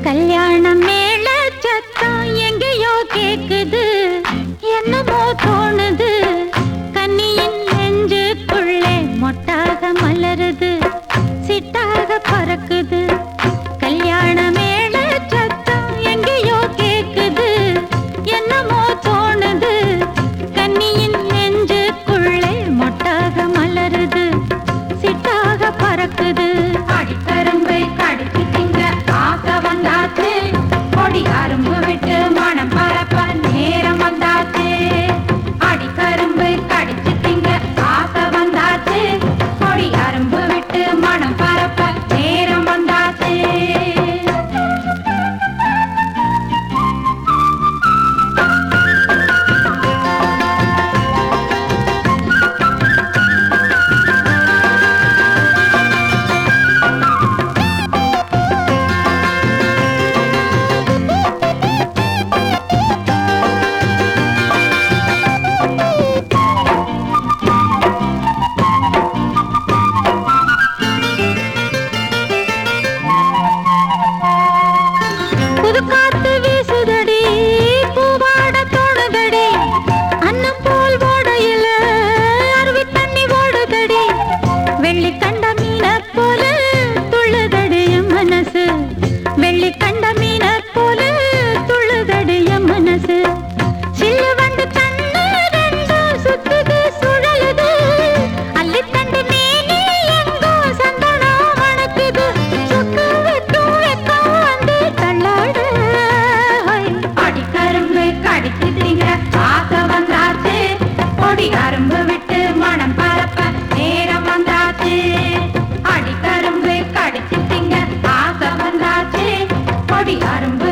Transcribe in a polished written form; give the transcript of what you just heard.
கல்யாண மேள சத்தம் எங்கேயோ கேக்குது, என்னமோ தோணுது. கன்னியின் நெஞ்சுக்குள்ளே மொட்டாக மலருது, சிட்டாக பறக்குது. கல்யாண மேள சத்தம் எங்கேயோ கேக்குது, என்னமோ தோணுது. கன்னியின் நெஞ்சுக்குள்ளே மொட்டாக மலருது, சிட்டாக பறக்குது. அடிக்கரும்பை கடிச்சு திங்க ஆசை வந்தாச்சு, கொடி அரும்பு விட்டு மனம் பரப்ப நேரம் வந்தாச்சு. அடிக்கரும்பை கடிச்சு திங்க ஆசை வந்தாச்சு, கொடி அரும்பு விட்டு மனம் பரப்ப நேரம் வந்தாச்சு. புதுக்காத்து வீசுதடி, பூவாட தோணுதடி. அன்னம் போல் ஓடையில அருவி தண்ணி ஓடுதடி. வெள்ளி கண்ட மீன போல துள்ளுதடி என் மனசு, வெள்ளி கண்ட மீன போல துள்ளுதடி என் மனசு. சில்லு வண்டு கண்ணு ரெண்டும் சுத்துது சுழலுது, அள்ளித்தண்டு மேனி எங்கோ சந்தனம் மணக்குது. சொக்கு வெட்டும் வெக்கம் வந்து தள்ளாடு. அடிக்கரும்பு கடிச்சு திங்க ஆசை வந்தாச்சு, கொடி அரும்பு விட்டு மனம் பரப்ப நேரம் வந்தாச்சு. அடிக்கரும்பு கடிச்சு திங்க ஆசை வந்தாச்சு, கொடி அரும்பு